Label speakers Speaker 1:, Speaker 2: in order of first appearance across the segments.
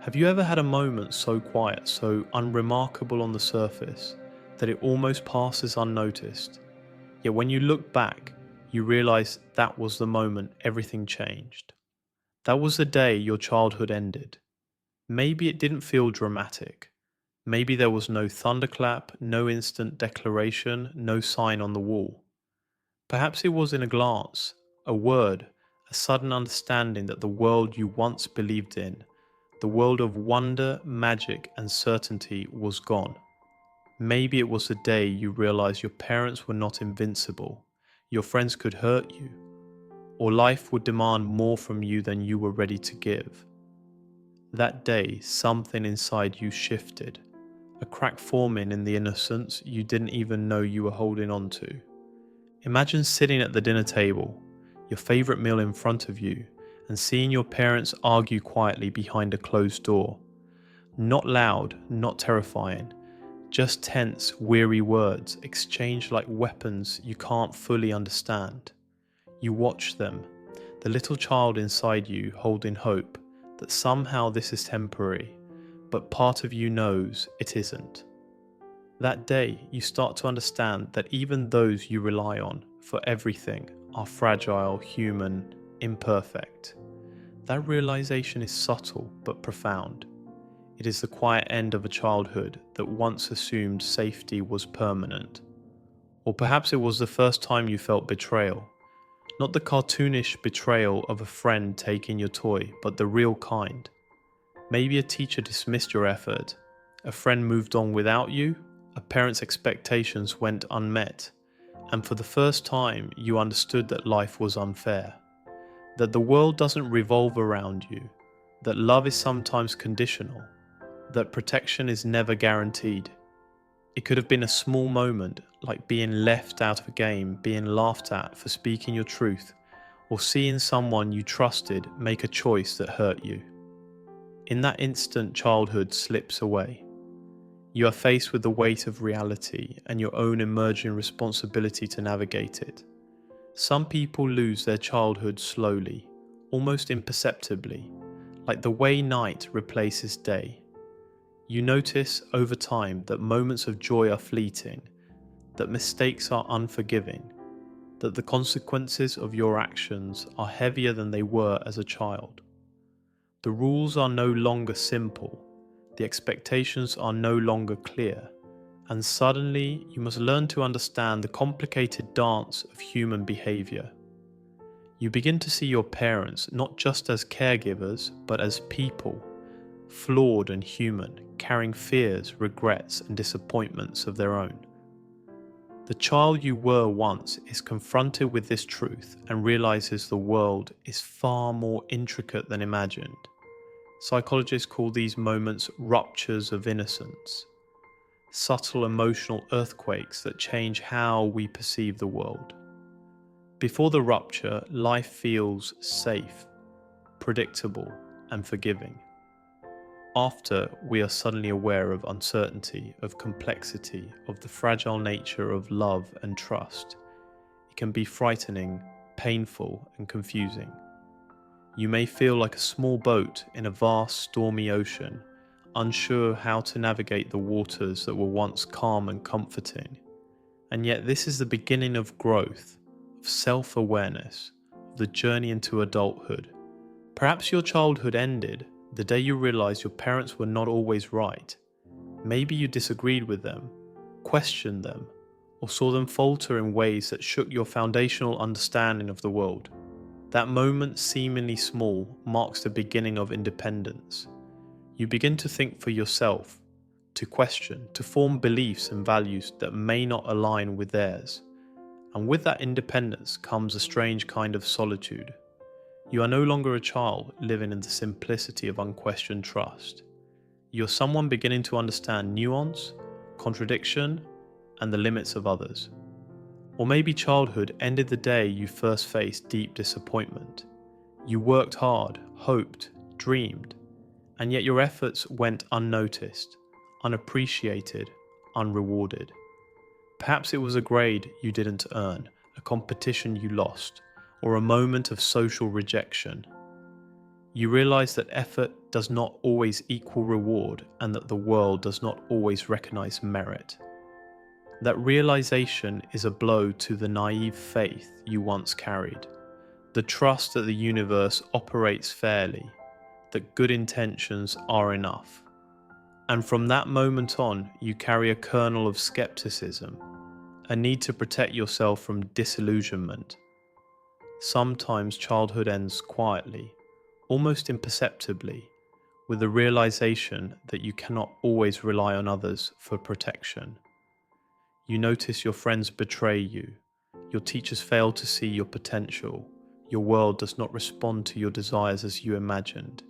Speaker 1: Have you ever had a moment so quiet, so unremarkable on the surface, that it almost passes unnoticed? Yet when you look back, you realize that was the moment everything changed. That was the day your childhood ended. Maybe it didn't feel dramatic. Maybe there was no thunderclap, no instant declaration, no sign on the wall. Perhaps it was in a glance, a word, a sudden understanding that the world you once believed in, the world of wonder, magic, and certainty was gone. Maybe it was the day you realized your parents were not invincible, your friends could hurt you, or life would demand more from you than you were ready to give. That day, something inside you shifted, a crack forming in the innocence you didn't even know you were holding on to. Imagine sitting at the dinner table, your favorite meal in front of you, and seeing your parents argue quietly behind a closed door. Not loud, not terrifying, just tense, weary words exchanged like weapons you can't fully understand. You watch them, the little child inside you holding hope that somehow this is temporary, but part of you knows it isn't. That day, you start to understand that even those you rely on for everything are fragile, human, imperfect. That realization is subtle but profound. It is the quiet end of a childhood that once assumed safety was permanent. Or perhaps it was the first time you felt betrayal. Not the cartoonish betrayal of a friend taking your toy, but the real kind. Maybe a teacher dismissed your effort, a friend moved on without you, a parent's expectations went unmet, and for the first time you understood that life was unfair, that the world doesn't revolve around you, that love is sometimes conditional, that protection is never guaranteed. It could have been a small moment, like being left out of a game, being laughed at for speaking your truth, or seeing someone you trusted make a choice that hurt you. In that instant, childhood slips away. You are faced with the weight of reality and your own emerging responsibility to navigate it. Some people lose their childhood slowly, almost imperceptibly, like the way night replaces day. You notice over time that moments of joy are fleeting, that mistakes are unforgiving, that the consequences of your actions are heavier than they were as a child. The rules are no longer simple, the expectations are no longer clear, and suddenly you must learn to understand the complicated dance of human behavior. You begin to see your parents not just as caregivers, but as people, flawed and human, carrying fears, regrets, and disappointments of their own. The child you were once is confronted with this truth and realizes the world is far more intricate than imagined. Psychologists call these moments ruptures of innocence, subtle emotional earthquakes that change how we perceive the world. Before the rupture, life feels safe, predictable, and forgiving. After, we are suddenly aware of uncertainty, of complexity, of the fragile nature of love and trust. It can be frightening, painful, and confusing. You may feel like a small boat in a vast, stormy ocean, unsure how to navigate the waters that were once calm and comforting. And yet this is the beginning of growth, of self-awareness, of the journey into adulthood. Perhaps your childhood ended the day you realized your parents were not always right. Maybe you disagreed with them, questioned them, or saw them falter in ways that shook your foundational understanding of the world. That moment, seemingly small, marks the beginning of independence. You begin to think for yourself, to question, to form beliefs and values that may not align with theirs. And with that independence comes a strange kind of solitude. You are no longer a child living in the simplicity of unquestioned trust. You're someone beginning to understand nuance, contradiction, and the limits of others. Or maybe childhood ended the day you first faced deep disappointment. You worked hard, hoped, dreamed, and yet your efforts went unnoticed, unappreciated, unrewarded. Perhaps it was a grade you didn't earn, a competition you lost, or a moment of social rejection. You realize that effort does not always equal reward and that the world does not always recognize merit. That realization is a blow to the naive faith you once carried, the trust that the universe operates fairly, that good intentions are enough. And from that moment on, you carry a kernel of skepticism, a need to protect yourself from disillusionment. Sometimes childhood ends quietly, almost imperceptibly, with the realization that you cannot always rely on others for protection. You notice your friends betray you, your teachers fail to see your potential, your world does not respond to your desires as you imagined.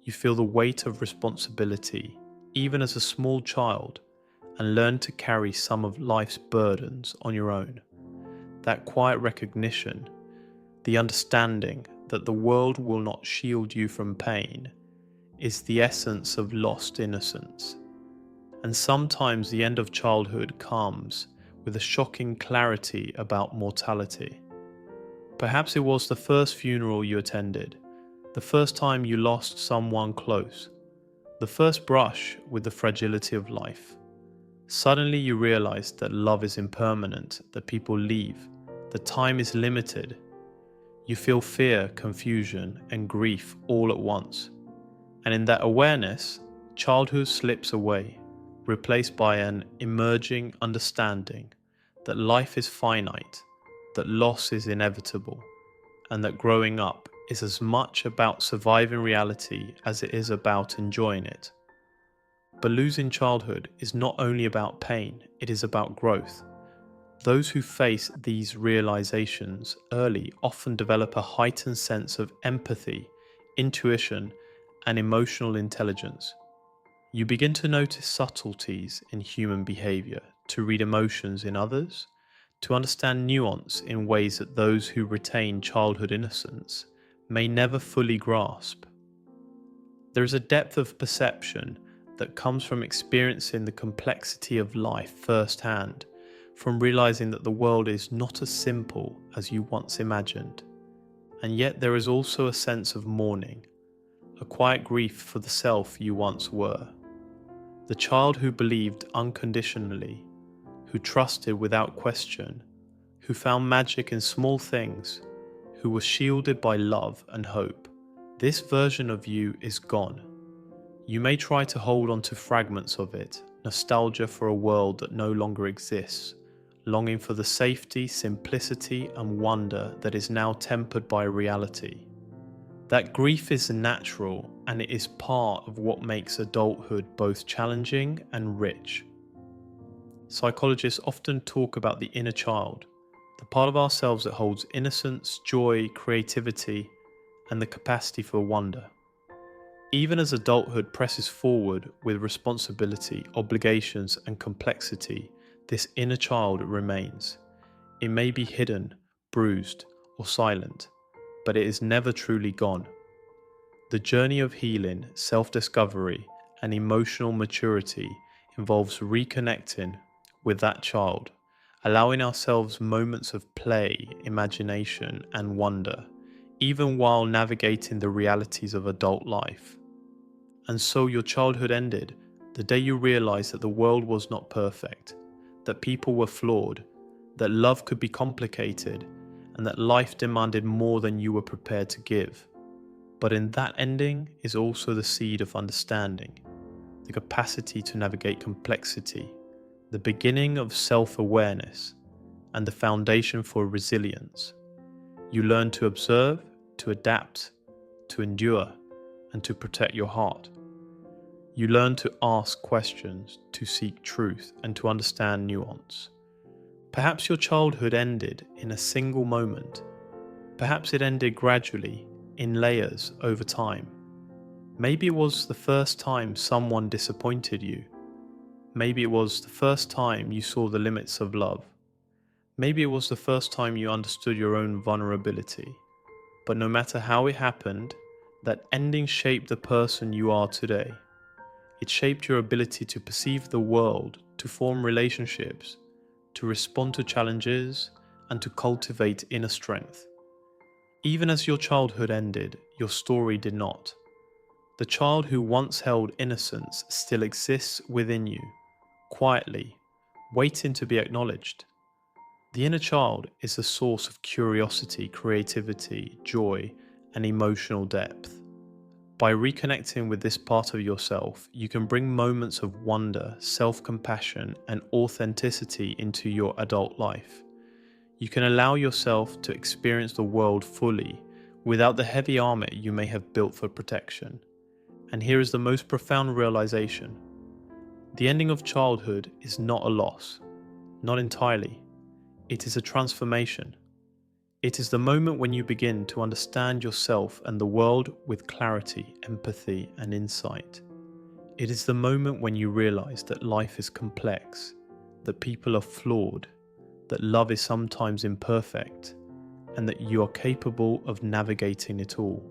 Speaker 1: You feel the weight of responsibility, even as a small child, and learn to carry some of life's burdens on your own. That quiet recognition, the understanding that the world will not shield you from pain, is the essence of lost innocence. And sometimes the end of childhood comes with a shocking clarity about mortality. Perhaps it was the first funeral you attended, the first time you lost someone close, the first brush with the fragility of life. Suddenly you realize that love is impermanent, that people leave, that time is limited. You feel fear, confusion, and grief all at once. And in that awareness, childhood slips away, replaced by an emerging understanding that life is finite, that loss is inevitable, and that growing up is as much about surviving reality as it is about enjoying it. But losing childhood is not only about pain, it is about growth. Those who face these realizations early often develop a heightened sense of empathy, intuition, and emotional intelligence. You begin to notice subtleties in human behavior, to read emotions in others, to understand nuance in ways that those who retain childhood innocence may never fully grasp. There is a depth of perception that comes from experiencing the complexity of life firsthand, from realizing that the world is not as simple as you once imagined. And yet there is also a sense of mourning, a quiet grief for the self you once were. The child who believed unconditionally, who trusted without question, who found magic in small things, who was shielded by love and hope. This version of you is gone. You may try to hold on to fragments of it, nostalgia for a world that no longer exists, longing for the safety, simplicity, and wonder that is now tempered by reality. That grief is natural, and it is part of what makes adulthood both challenging and rich. Psychologists often talk about the inner child, the part of ourselves that holds innocence, joy, creativity, and the capacity for wonder. Even as adulthood presses forward with responsibility, obligations, and complexity, this inner child remains. It may be hidden, bruised, or silent, but it is never truly gone. The journey of healing, self-discovery, and emotional maturity involves reconnecting with that child, allowing ourselves moments of play, imagination, and wonder, even while navigating the realities of adult life. And so your childhood ended the day you realized that the world was not perfect, that people were flawed, that love could be complicated, and that life demanded more than you were prepared to give. But in that ending is also the seed of understanding, the capacity to navigate complexity, the beginning of self-awareness, and the foundation for resilience. You learn to observe, to adapt, to endure, and to protect your heart. You learn to ask questions, to seek truth, and to understand nuance. Perhaps your childhood ended in a single moment. Perhaps it ended gradually, in layers over time. Maybe it was the first time someone disappointed you. Maybe it was the first time you saw the limits of love. Maybe it was the first time you understood your own vulnerability. But no matter how it happened, that ending shaped the person you are today. It shaped your ability to perceive the world, to form relationships, to respond to challenges, and to cultivate inner strength. Even as your childhood ended, your story did not. The child who once held innocence still exists within you, quietly, waiting to be acknowledged. The inner child is the source of curiosity, creativity, joy, and emotional depth. By reconnecting with this part of yourself, you can bring moments of wonder, self-compassion, and authenticity into your adult life. You can allow yourself to experience the world fully without the heavy armor you may have built for protection. And here is the most profound realization. The ending of childhood is not a loss, not entirely. It is a transformation. It is the moment when you begin to understand yourself and the world with clarity, empathy, and insight. It is the moment when you realize that life is complex, that people are flawed, that love is sometimes imperfect, and that you are capable of navigating it all.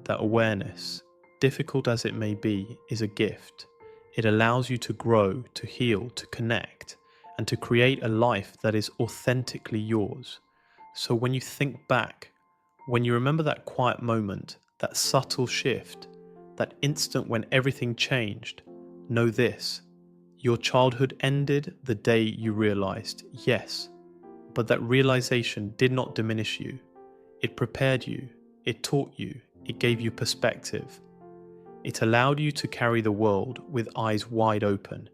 Speaker 1: That awareness, difficult as it may be, is a gift. It allows you to grow, to heal, to connect, and to create a life that is authentically yours. So when you think back, when you remember that quiet moment, that subtle shift, that instant when everything changed, know this: your childhood ended the day you realized, yes, but that realization did not diminish you. It prepared you, it taught you, it gave you perspective. It allowed you to carry the world with eyes wide open,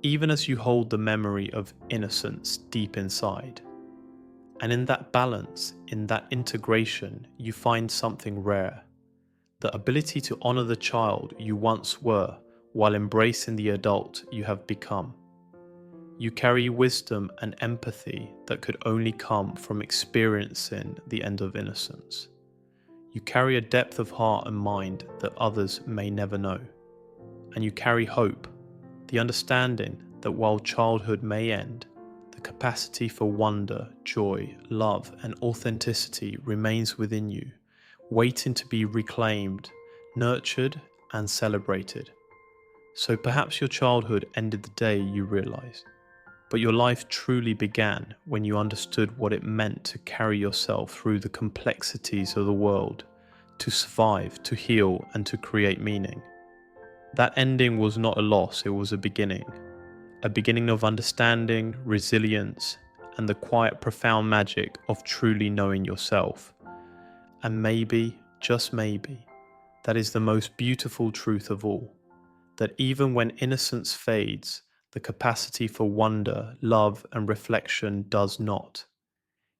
Speaker 1: even as you hold the memory of innocence deep inside. And in that balance, in that integration, you find something rare: the ability to honor the child you once were while embracing the adult you have become. You carry wisdom and empathy that could only come from experiencing the end of innocence. You carry a depth of heart and mind that others may never know. And you carry hope, the understanding that while childhood may end, the capacity for wonder, joy, love, and authenticity remains within you, waiting to be reclaimed, nurtured, and celebrated. So perhaps your childhood ended the day you realized, but your life truly began when you understood what it meant to carry yourself through the complexities of the world, to survive, to heal, and to create meaning. That ending was not a loss, it was a beginning of understanding, resilience, and the quiet, profound magic of truly knowing yourself. And maybe, just maybe, that is the most beautiful truth of all, that even when innocence fades, the capacity for wonder, love, and reflection does not.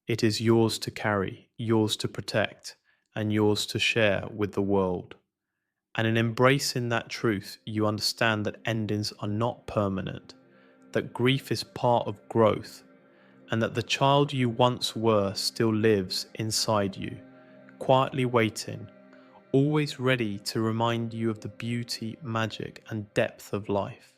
Speaker 1: It is yours to carry, yours to protect, and yours to share with the world. And in embracing that truth, you understand that endings are not permanent, that grief is part of growth, and that the child you once were still lives inside you, quietly waiting, always ready to remind you of the beauty, magic, and depth of life.